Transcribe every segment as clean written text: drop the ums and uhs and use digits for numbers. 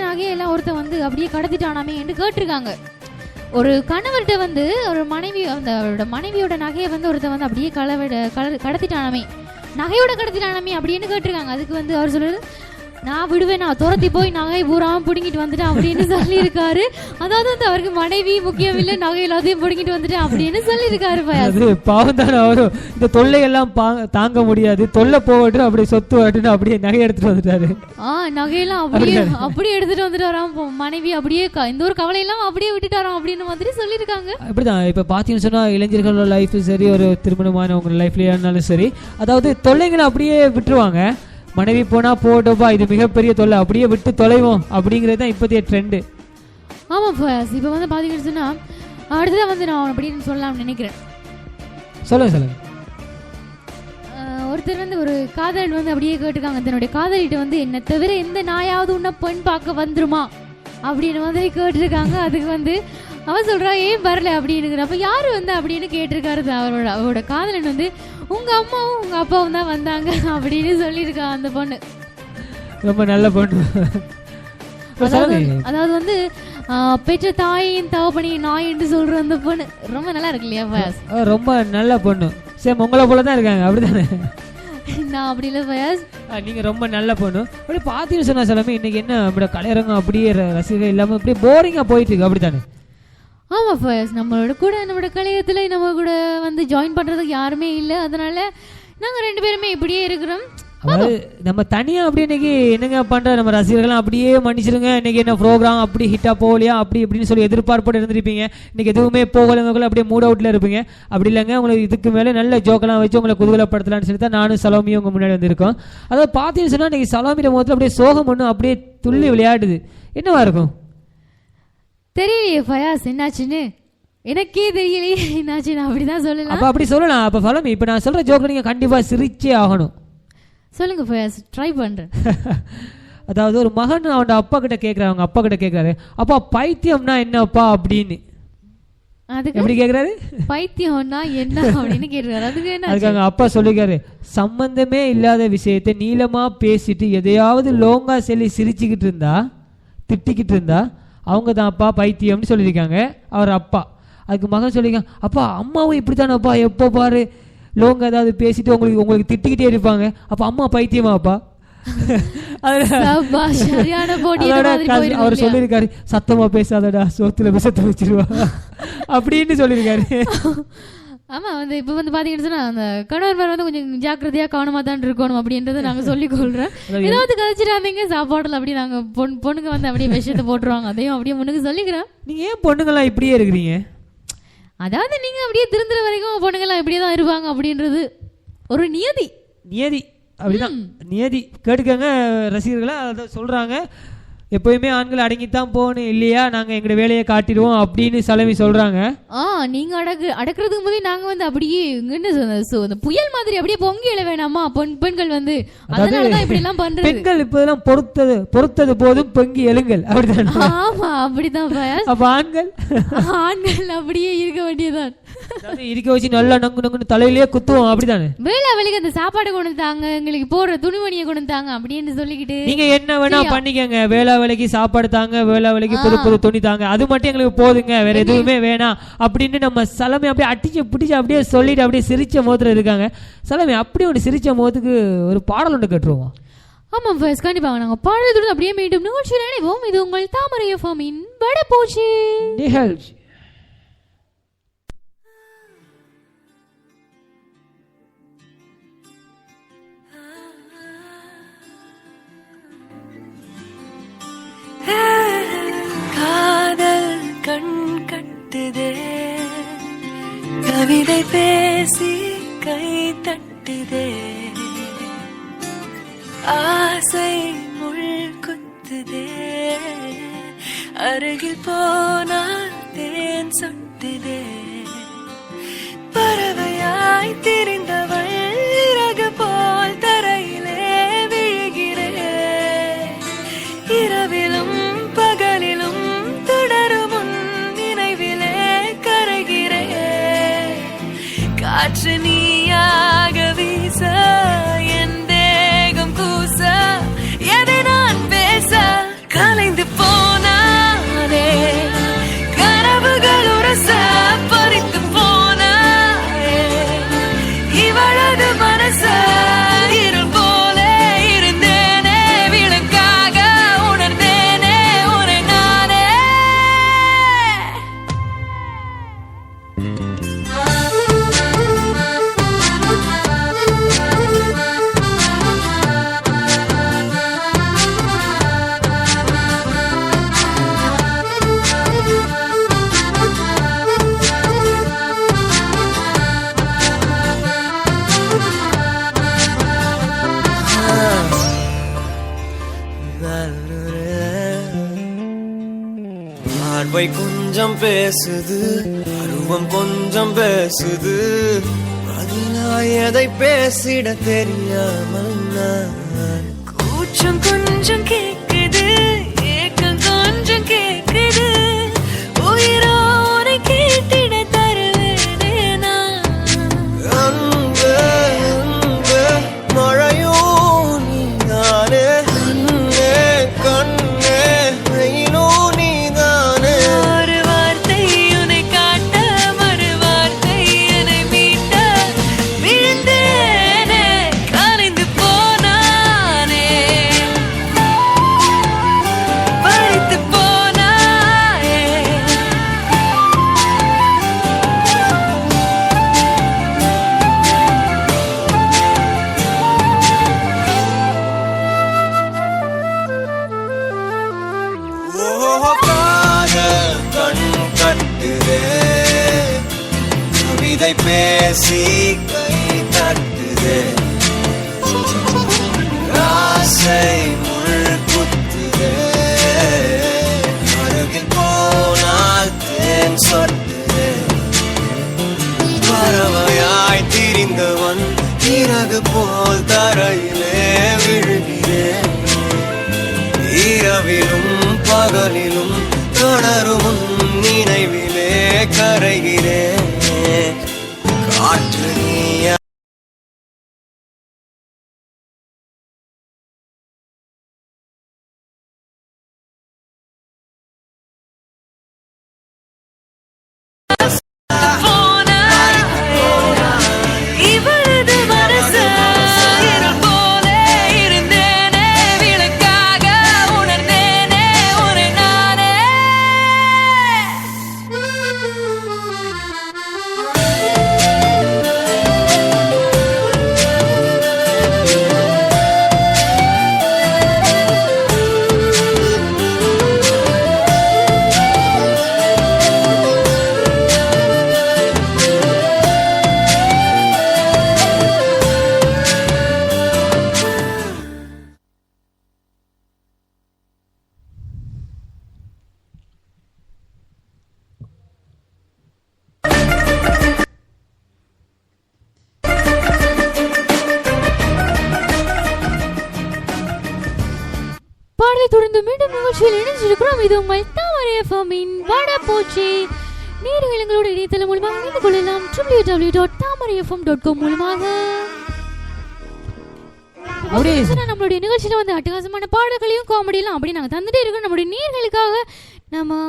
நகையெல்லாம் ஒருத்தன் வந்து அப்படியே கடத்திட்டானாமே என்று கேட்டிருக்காங்க. ஒரு கணவர்கிட்ட வந்து ஒரு மனைவி, அந்த மனைவியோட நகையை வந்து ஒருத்தன் வந்து அப்படியே கடத்திட்டானாமே, நகையோட கடத்திட்டானாமே அப்படின்னு கேட்டிருக்காங்க. அதுக்கு வந்து அவர் சொல்றது, நான் விடுவேன், நான் துரத்தி போய் நகை பூராம பிடுங்கிட்டு வந்துட்டேன் அப்படின்னு சொல்லியிருக்காரு. அதாவது வந்து அவருக்கு மனைவி முக்கியம் இல்லை, நகை எல்லாத்தையும் பிடுங்கிட்டு வந்துட்டேன் அப்படின்னு சொல்லியிருக்காரு. பாவம் தானே அவரும், இந்த தொல்லையெல்லாம் தாங்க முடியாது, தொல்லை போகட்டும் அப்படியே சொத்து வாட்டுன்னு அப்படியே நகை எடுத்துட்டு வந்துட்டாரு. நகையெல்லாம் அப்படியே எடுத்துட்டு வந்துட்டு மனைவி அப்படியே இந்த ஒரு கவலையெல்லாம் அப்படியே விட்டுட்டு வரோம் அப்படின்னு மாதிரி சொல்லியிருக்காங்க. அப்படிதான் இப்ப பாத்தீங்கன்னு சொன்னா இளைஞர்களோட லைஃப் சரி, ஒரு திருமணமானவங்க லைஃப்லயா இருந்தாலும் சரி, அதாவது தொல்லைகளை அப்படியே விட்டுருவாங்க. மனைவி போனா போட்டோப்பா, இது மிகப்பெரிய தொல்லை, அப்படியே விட்டு தொலைவோம் அப்படிங்கிறது தான் இப்போதைய ட்ரெண்டு. ஆமா ஃபர்ஸ்ட் இப்போ வந்து பாத்தீங்கன்னு சொன்னா அடுத்ததான் வந்து நான் அப்படின்னு சொல்லலாம்னு நினைக்கிறேன். சொல்லுங்க. ஒருத்தர் வந்து ஒரு காதலன் வந்து அப்படியே கேட்டிருக்காங்க தன்னுடைய காதலிட்ட வந்து, என்ன தவிர எந்த நாயாவது உன்னை பெண் பார்க்க வந்துருமா அப்படின்னு மாதிரி கேட்டிருக்காங்க. அதுக்கு வந்து அவன் சொல்றா, ஏன் வரல அப்படின்னு. அப்ப யாரு வந்து அப்படின்னு கேட்டிருக்காரு அவரோட காதலன் வந்து, உங்க அம்மாவும் உங்க அப்பாவும் தான் வந்தாங்க அப்படின்னு சொல்லியிருக்கா அந்த பொண்ணு. ரொம்ப நல்ல பொண்ணு. அதாவது வந்து பெற்ற தாயின் தவப்பனையும் நாய் என்று சொல்ற அந்த பொண்ணு ரொம்ப நல்லா இருக்கு இல்லையா? ரொம்ப நல்ல பொண்ணு. சேம் உங்களை போல தான் இருக்காங்க, அப்படித்தானே? நான் அப்படி இல்லை ஃபயாஸ், நீங்க ரொம்ப நல்ல பொண்ணு. அப்படி பாத்தீங்கன்னு சொன்னா எல்லாமே இன்னைக்கு என்ன நம்மளோட கலையரங்கம் அப்படியே ரசிகர்கள் இல்லாம அப்படியே போரிங்கா போயிட்டு இருக்கு, அப்படித்தானே? ஆமா ஃபர்ஸ்ட் நம்மளோட கலையத்துல நம்ம கூட வந்து ஜாயின் பண்றதுக்கு யாருமே இல்லை. அதனால நாங்க 2 பேருமே இப்படியே இருக்கிறோம். நம்ம தனியா அப்படி இன்னைக்கு என்னங்க பண்ற, நம்ம ரசிகர்கள்லாம் அப்படியே மன்னிச்சிருங்க, இன்னைக்கு என்ன ப்ரோக்ராம் அப்படி ஹிட்டா போகலையா அப்படி இப்படின்னு சொல்லி எதிர்பார்ப்போடு இருந்திருப்பீங்க. இன்னைக்கு எதுவுமே போகலங்க, அப்படியே மூட் அவுட்ல இருப்பீங்க. அப்படி இல்லைங்க, உங்களுக்கு இதுக்கு மேலே நல்ல ஜோக்கெல்லாம் வச்சு உங்களை குதூகலப்படுத்தலாம்னு சொல்லி தான் நானும் சலோமியும் உங்க முன்னாடி வந்திருக்கோம். அதாவது பார்த்தீங்கன்னு சொன்னா இன்னைக்கு சலோமியோட முகத்தில் அப்படியே சோகம் ஒன்று அப்படியே துள்ளி விளையாடுது. என்னவா இருக்கும் தெரியலையே ஃபயாஸ், என்னாச்சுன்னு எனக்கே தெரியலையே என்னாச்சுன்னு. அப்படிதான் சொல்லலாம். அப்ப அப்படி சொல்லலாம். அப்ப சலோமி, இப்ப நான் சொல்ற ஜோக்க நீங்க கண்டிப்பா சிரிச்சே ஆகணும். சொல்லுங்க ஃபயாஸ், ட்ரை பண்றேன். அதாவது ஒரு மகன் அவன் அப்பா கிட்ட கேட்கிறாரு, அவங்க அப்பா கிட்ட கேட்கிறாரு, அப்பா பைத்தியம்னா என்னப்பா அப்படின்னு. அதுக்கு எப்படி கேட்கிறாரு, பைத்தியம்னா என்ன அப்படின்னு கேட்கிறாரு. அதுக்கு அவங்க அப்பா சொல்லிக்காரு, சம்பந்தமே இல்லாத விஷயத்தை நீளமா பேசிட்டு எதையாவது லோங்கா சொல்லி சிரிச்சுக்கிட்டு இருந்தா, திட்டிக்கிட்டு இருந்தா அவங்க தான் அப்பா பைத்தியம்னு சொல்லியிருக்காங்க அவர் அப்பா. அதுக்கு மகன் சொல்லியிருக்காங்க, அப்பா அம்மாவும் இப்படி தானேப்பா, எப்போ பாரு லோங்க ஏதாவது பேசிட்டு உங்களுக்கு திட்டிக்கிட்டே இருப்பாங்க, அப்ப அம்மா பைத்தியமாப்பா? அவர் சொல்லியிருக்காரு, சத்தமா பேசாதடா சோத்துல விஷத்தை வச்சிருவா அப்படின்னு சொல்லியிருக்காரு. ஆமா வந்து இப்ப வந்து பாத்தீங்கன்னா அந்த கணவர் வந்து கொஞ்சம் ஜாக்கிரதையா கவனமா தான் இருக்கணும் அப்படின்றத நாங்க சொல்லிக் கொள்றோம். ஏதாவது கதைச்சிடாதீங்க சாப்பாடுல அப்படி நாங்க பொண்ணுங்க வந்து அப்படியே விஷயத்தை போட்டுருவாங்க, அதையும் அப்படியே முன்னுக்கு சொல்லிக்கிறோம். நீங்க ஏன் பொண்ணுங்கெல்லாம் இப்படியே இருக்கிறீங்க? அதாவது நீங்க அப்படியே திருந்துற வரைக்கும் பொண்ணுங்கெல்லாம் இப்படியே தான் இருப்பாங்க அப்படின்றது ஒரு நியதி அப்படிதான் நியதி. கேட்டுக்கங்க ரசிகர்களா, அதை சொல்றாங்க. எப்பயுமே ஆண்கள் அடங்கித்தான் போகணும் இல்லையா, நாங்க எங்க வேலையை காட்டிடுவோம் அப்படின்னு சலமி சொல்றாங்க. நீங்க அடக்குறதுக்கு போது நாங்க வந்து அப்படியே புயல் மாதிரி அப்படியே பொங்கி எழ வேணாமா பெண்கள் வந்து, அதனாலதான் இப்படி எல்லாம் பண்றது. பெண்கள் இப்பதான் பொறுத்தது போதும் பொங்கி எழுங்கள், அப்படிதான். ஆமா அப்படிதான். அப்ப ஆண்கள் அப்படியே இருக்க வேண்டியதான், இருக்க வச்சு நல்லா நங்கு தலையிலேயே குத்துவோம், அப்படிதானே? வேலை வேலைக்கு அந்த சாப்பாடு கொண்டு தாங்க, எங்களுக்கு போற துணிமணியை கொண்டு தாங்க அப்படின்னு சொல்லிக்கிட்டு நீங்க என்ன வேணா பண்ணிக்கங்க, வேலை வேலைக்கு சாப்பாடு தாங்க, வேலை வேலைக்கு புது துணி தாங்க, அது மட்டும் எங்களுக்கு போதுங்க, வேற எதுவுமே வேணாம் அப்படின்னு நம்ம சலமை அப்படியே அடிச்சு பிடிச்சு அப்படியே சொல்லிட்டு அப்படியே சிரிச்ச முகத்துல இருக்காங்க. சலமை அப்படியே ஒரு சிரிச்ச முகத்துக்கு ஒரு பாடல் ஒன்று கேட்டுருவோம். ஆமா ஃபர்ஸ்ட் கண்டிப்பாக நாங்க பாடல் அப்படியே மீண்டும் நிகழ்ச்சியில் இணைவோம். இது உங்கள் தாமரை எஃப்எம்மின் வடபோச்சு நிகழ்ச்சி. காதல் கண் கட்டுதே, கவிதை பேசி கை தட்டுதே, ஆசை முள் குத்துதே, அருகில் போனால் தேன் சொட்டுதே, பறவையாய் திரிந்தவள் இறகு போல் தரையிலே விழுகிறே, இரவிலும் பகலிலும் தொடரும் உன் நினைவிலே கரைகிறே, காற்று நீயாக வீச என் தேகம் கூச, எதை நான் பேச கலைந்து போ பார்வை கொஞ்சம் பேசுது, அருவம் கொஞ்சம் பேசுது, பதிலாய் எதை பேசிட தெரியாமல் நான். கூச்சம் கொஞ்சம் கேக்குது, ஏக்கம் கொஞ்சம் கேக்குது, உயிரோரை கேட்டிட தருவேனே நான். அன்பு அன்பு மழையும் நீதானே, கண்ணே கண்ணே வெயிலும் நீதானே. ஒரு வார்த்தை உன்னை காட்ட, மறு வார்த்தை என்னை மீட்ட, விழுந்தேனே கலைந்து போனானே, பறித்து போனாயே. ஓ காதல் கண் கட்டுதே, கவிதை பேசி கை தட்டுதே, ஆசை முள் குத்துதே, அருகில் போனால் தேன் சொட்டுதே. பறவையாய் திரிந்தவன் இறகு போல் தரையிலே விழுகிறேன். இரவிலும் பகலிலும் தொடரும் உன் நினைவிலே கரைகிறேன். காற்று நீயா இவளது மனசு இருள் போலே இருந்தேனே, விளக்காக உணர்ந்தேனே உன்னை நானே. பாடலை தொடர்ந்து மீண்டும் நிகழ்ச்சியில் இணைஞ்சிருக்கிறோம். இது உங்கள் தாமரை எஃப்எம்மின் வாடா போச்சு. நேர்கள் எங்களோட இணையதளம் மூலமாக இணைந்து கொள்ளலாம். www.tamarayfm.com மூலமாக. நம்மளுடைய நிகழ்ச்சியில வந்து அட்டகாசமான பாடல்களையும் காமெடியெல்லாம் அப்படி நாங்கள் தந்துட்டே இருக்கோம். நம்மளுடைய நேர்களுக்காக நம்ம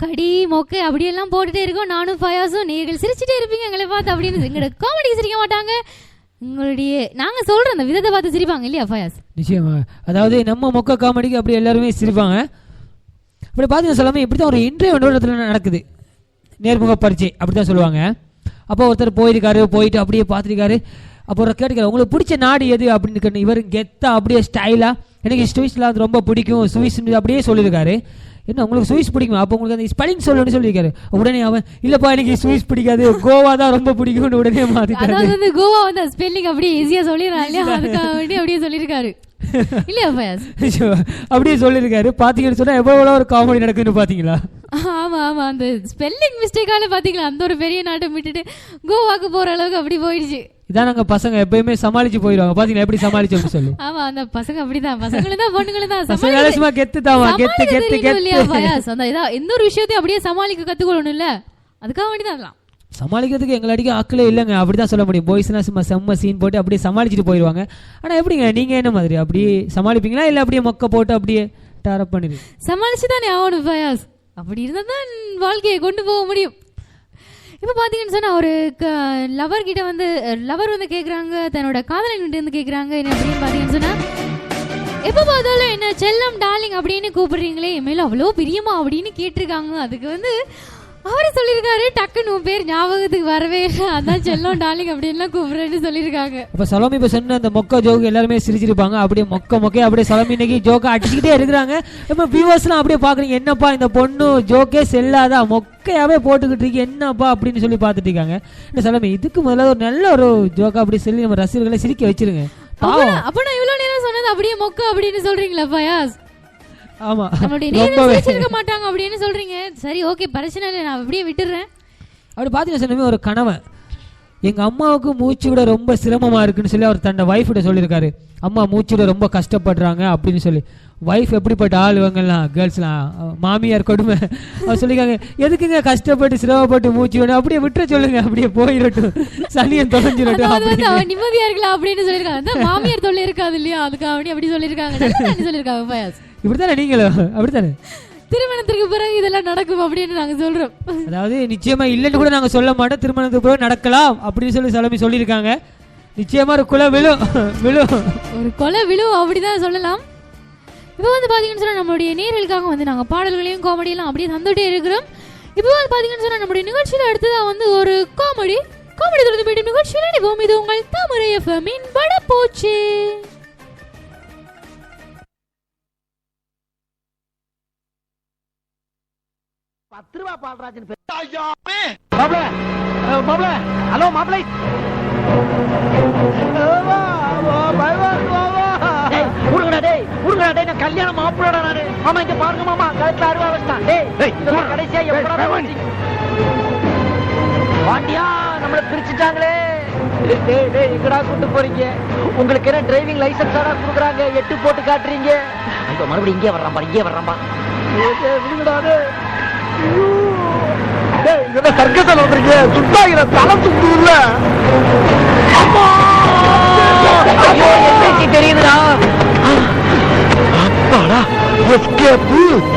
கடி மொக்கை அப்படியெல்லாம் போட்டுட்டே இருக்கோம். நானும் ஃபயாஸும் நேர்கள் சிரிச்சுட்டே இருப்பீங்க எங்களை பார்த்து அப்படின்னு. எங்களோட காமெடி சிரிக்க மாட்டாங்க, உங்களுடைய நாங்க சொல்ற அந்த விதத்தை பார்த்து சிரிப்பாங்க இல்லையா ஃபயாஸ்? நிச்சயமா. அதாவது நம்ம மொக்க காமெடிக்கு அப்படி எல்லாருமே சிரிப்பாங்க. அப்படி பார்த்தீங்கன்னா சொல்லாமல் இப்படி தான் ஒரு இன்டர்வியூ நடக்குது, நேர்முக பரீட்சை அப்படி தான் சொல்லுவாங்க. அப்போ ஒருத்தர் போயிட்டு அப்படியே பார்த்துருக்காரு. அப்போ ஒரு கேட்டுக்காரு, உங்களுக்கு பிடிச்ச நாடு எது அப்படின்னு கேட்டு, இவர் கெத்தா அப்படியே ஸ்டைலாக எனக்கு சுவிஸ்லாம் அது ரொம்ப பிடிக்கும் சுவிஸ் அப்படியே சொல்லியிருக்காரு. என்ன உங்களுக்கு சுவிஸ் பிடிக்குமா, அப்போ உங்களுக்கு அந்த ஸ்பெல்லிங் சொல்லணும்னு சொல்லியிருக்காரு. உடனே அவன் இல்லப்பா எனக்கு சுவிஸ் பிடிக்காது, கோவா தான் ரொம்ப பிடிக்கும்னு உடனே மாத்திட்டாரு. அதாவது கோவா வந்து ஸ்பெல்லிங் அப்படியே ஈஸியா சொல்லிடுறாங்க இல்லையா, அதுக்காக வேண்டி அப்படியே சொல்லியிருக்காரு இல்லையா ஃபயாஸ்? அப்படியே சொல்லியிருக்காரு. பாத்தீங்கன்னு சொன்னா எவ்வளவு ஒரு காமெடி நடக்குன்னு பாத்தீங்களா? ஆமா ஆமா, அந்த ஸ்பெல்லிங் மிஸ்டேக்கால பாத்தீங்களா அந்த ஒரு பெரிய நாட்டை விட்டுட்டு கோவாக்கு போற அளவுக்கு அப்படி போயிடுச்சு. இதான் நாங்க பசங்க எப்பயுமே சமாளிச்சு போயிடுவாங்க. பாத்தீங்களா எப்படி சமாளிச்சு சொல்லு. ஆமா, அந்த பசங்க அப்படிதான், பசங்களும் தான் பொண்ணுங்களும் தான் சும்மா கெத்து தாவா கெத்து கெத்து கெத்து இல்லையா ஃபயாஸ்? அந்த எந்த ஒரு விஷயத்தையும் அப்படியே சமாளிக்க கத்துக்கொள்ளணும் இல்ல, அதுக்காக வேண்டிதான் அதெல்லாம். சமாளிக்கிறதுக்கு எங்களை அடிக்க ஆக்களே இல்லைங்க, அப்படிதான் சொல்ல முடியும். பாய்ஸ்னா சும்மா செம்ம சீன் போட்டு அப்படியே சமாளிச்சுட்டு போயிடுவாங்க. ஆனா எப்படிங்க நீங்க என்ன மாதிரி அப்படியே சமாளிப்பீங்களா இல்ல அப்படியே மொக்க போட்டு அப்படியே டாரப் பண்ணிடுங்க? சமாளிச்சுதானே ஆகணும் ஃபயாஸ், அப்படி இருந்தா தான் வாழ்க்கையை கொண்டு போக முடியும். இப்போ பார்த்தீங்கன்னு சொன்னால் ஒரு லவர் கிட்ட வந்து லவர் வந்து கேட்குறாங்க, தன்னோட காதலன் கிட்ட வந்து கேட்குறாங்க என்ன அப்படின்னு பார்த்தீங்கன்னு சொன்னால், எப்போ பார்த்தாலும் என்ன செல்லம் டார்லிங் அப்படின்னு கூப்பிடுறீங்களே, என் மேலே அவ்வளோ பிரியமா அப்படின்னு கேட்டிருக்காங்க. அதுக்கு வந்து அவரு சொல்லியிருக்காரு, டக்குன்னு உன் பேர் ஞாபகத்துக்கு வரவே இல்லை, அதான் செல்லம் டார்லிங் அப்படின்லாம் கூப்பிடுறேன்னு சொல்லியிருக்காங்க. இப்போ சலோமி இப்போ சொன்ன அந்த மொக்க ஜோக்கு எல்லாருமே சிரிச்சிருப்பாங்க. அப்படியே மொக்க அப்படியே சலோமி இன்னைக்கு ஜோக்கை அடிச்சுக்கிட்டே இருக்கிறாங்க. இப்போ வியூவர்ஸ்லாம் அப்படியே பார்க்குறீங்க, என்னப்பா இந்த பொண்ணு ஜோக்கே செல்லாதா, மொக்கையாவே போட்டுக்கிட்டு இருக்கு என்னப்பா அப்படின்னு சொல்லி பார்த்துட்டு இருக்காங்க. இந்த சலோமி இதுக்கு முதல்ல ஒரு நல்ல ஒரு ஜோக்கா அப்படி சொல்லி நம்ம ரசிகர்களை சிரிக்க வச்சிருங்க. அப்போ நான் இவ்வளோ நேரம் சொன்னது அப்படியே மொக்க அப்படின்னு சொல்றீங்களா ஃபயாஸ்? ஆமா நம்மளுடைய நேயர்கள் சிரிச்சிருக்க மாட்டாங்க அப்படின்னு சொல்றீங்க. சரி ஓகே, பிரச்சனை இல்லை, நான் அப்படியே விட்டுறேன். அப்படி பாத்தீங்கன்னா சொன்னமே ஒரு கணவன் எங்க அம்மாவுக்கு மூச்சு விட ரொம்ப சிரமமா இருக்குன்னு சொல்லி அவர் தன்னோட வைஃப்கிட்ட சொல்லியிருக்காரு. அம்மா மூச்சு விட ரொம்ப கஷ்டப்படுறாங்க அப்படின்னு சொல்லி. வைஃப் எப்படிப்பட்ட ஆள் இவங்கெல்லாம், கேர்ள்ஸ்லாம் மாமியார் கொடுமை. அவர் சொல்லியிருக்காங்க, எதுக்குங்க கஷ்டப்பட்டு சிரமப்பட்டு மூச்சு விட, அப்படியே விட்டுற சொல்லுங்க, அப்படியே போயிடட்டும், சனியன் தொலைஞ்சிடட்டும், நிம்மதியா இருக்கலாம் அப்படின்னு சொல்லியிருக்காங்க. மாமியார் தொல்லை இருக்காது இல்லையா, அதுக்கு அப்படி சொல்லியிருக்காங்க. சொல்லியிருக்காங்க இப்படித்தானே நீங்களும் அப்படித்தானே திருமணத்திற்கு பிறகு இதெல்லாம் நடக்கும் அப்படின்னு நாங்க சொல்றோம். அதாவது நிச்சயமா இல்லைன்னு கூட நாங்க சொல்ல மாட்டோம், திருமணத்துக்கு பிறகு நடக்கலாம் அப்படின்னு சொல்லி சிலமி சொல்லியிருக்காங்க. நிச்சயமா ஒரு கொலை விழும் ஒரு கொலை விழும் அப்படிதான் சொல்லலாம். இப்போ வந்து பாத்தீங்கன்னு சொன்னா நம்மளுடைய நேயர்களுக்காக வந்து நாங்க பாடல்களையும் காமெடியெல்லாம் அப்படியே தந்துட்டே இருக்கிறோம். இப்போ வந்து பாத்தீங்கன்னு சொன்னா நம்மளுடைய நிகழ்ச்சியில அடுத்ததா வந்து ஒரு காமெடி தொடர்ந்து மீண்டும் நிகழ்ச்சியில் இணைவோம். இது உங்கள் தாமரை எஃப்எம்மின் வடபோச்சு. ₹10 பால்ராஜன் ஹலோ மாப்பிளை, நான் கல்யாணம் மாப்பிளோட நானு. மாமா இங்க பாருங்க மாமா, கழுத்துல அருவா வச்சான். கடைசியா எப்படா பாண்டியா நம்மள பிரிச்சுட்டாங்களே. எங்கடா கூட்டு போறீங்க? உங்களுக்கு என்ன டிரைவிங் லைசன்ஸ் குடுக்குறாங்க, 8 போட்டு காட்டுறீங்க. மறுபடியும் இங்கே வர்றாம்பா விடுங்கடாது. சர்க்கஸ்ல வந்துருங்க, சுத்தாகிற தலை சுத்து இல்ல. தெரியுதுடா.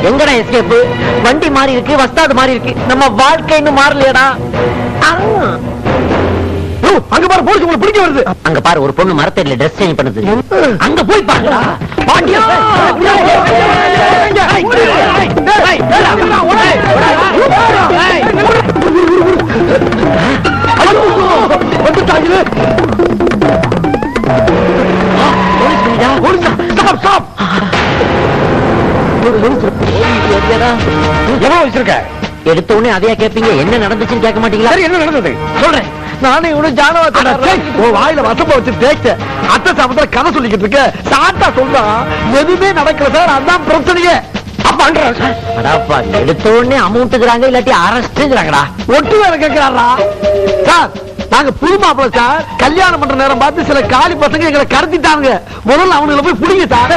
எங்கடா எஸ்கேப்? வண்டி மாறி இருக்கு, வஸ்தாது மாறி இருக்கு, நம்ம வாழ்க்கை இன்னும் மாறலையடா. அங்க பாரு, போலீஸ் உங்களை பிடிக்க வருது. அங்க பாரு, ஒரு பொண்ணு மரத்தடியில ட்ரெஸ் சேஞ்ச் பண்ணுது. அங்க போய் பாருடா. பாண்டியா எடுத்த உடனே அதையா கேட்பீங்க? என்ன நடந்துச்சுன்னு கேட்க மாட்டீங்களா? என்ன நடந்தது சொல்றேன். நானே இவனும் ஜானவா வாயில வசப்ப வச்சு தேய்ச்ச அத்தை சாப்பத்துல கதை சொல்லிக்கிட்டு இருக்க. சாட்டா சொல்றான், எதுவுமே நடக்கல சார், அதான் பிரச்சனையே. எடுத்த உடனே அமௌண்ட்டுக்குறாங்க, இல்லாட்டி அரஸ்ட்ங்கிறாங்கடா. ஒட்டு வேற கேட்கிறாரா சார்? நாங்க புது மாப்பிள்ள சார், கல்யாணம் பண்ற நேரம் பார்த்து சில காலி பசங்க எங்களை கடத்திட்டாங்க. முதல்ல அவனுங்களை போய் பிடிங்க சார்.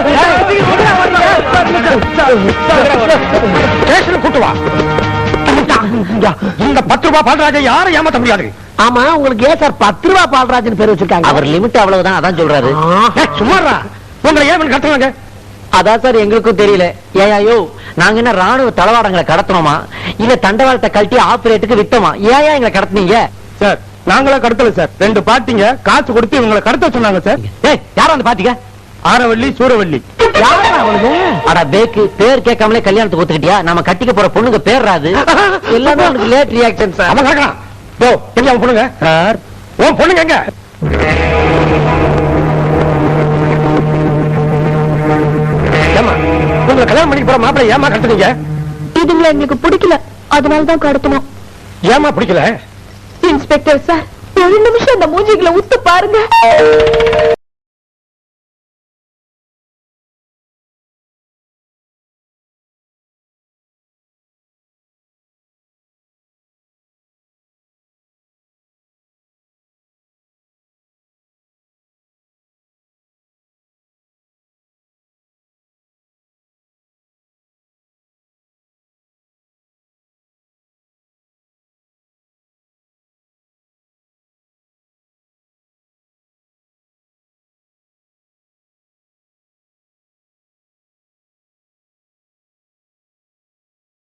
கூட்டு வா. இந்த ₹10 பால்ராஜை யாரும் ஏமாத்த முடியாது. ஆமா, உங்களுக்கு ஏன் சார் ₹10 பால்ராஜன் பேர் வச்சிருக்காங்க? அவர் லிமிட் அவ்வளவுதான், அதான் சொல்றாரு. சும்மாரா, உங்களை ஏன் கடத்துவாங்க? அதான் சார் எங்களுக்கும் தெரியல. ஏயோ, நாங்க என்ன ராணுவ தளவாடங்களை கடத்தணுமா, இல்ல தண்டவாளத்தை கழட்டி ஆபரேட்டுக்கு விட்டோமா? ஏன் எங்களை கடத்துனீங்க சார்? நாங்களா கடத்தல சார், 2 பாட்டிங்க காசு கொடுத்து இவங்களை கடத்த சொன்னாங்க சார். யாரா அந்த பாட்டிங்க? ஆரவள்ளி, சூரவள்ளி. அட பேக்கு, பேர் கேட்காமலே கல்யாணத்துக்கு ஒத்துக்கிட்டியா? நம்ம கட்டிக்க போற பொண்ணுங்க பேர் ராது. எல்லாமே அவனுக்கு லேட் ரியாக்ஷன் சார். அவன் கேட்கலாம். எங்க அவன் பொண்ணுங்க சார்? உன் பொண்ணுங்க எங்க? உங்களை கல்யாணம் பண்ணி போற மாப்பிள்ளை ஏமா கடத்துனீங்க? இதுங்களை எங்களுக்கு பிடிக்கல, அதனாலதான் கடத்தணும். ஏமா பிடிக்கல? இன்ஸ்பெக்டர் சார், 1 நிமிஷம் அந்த மூஞ்சிகளை உத்து பாருங்க.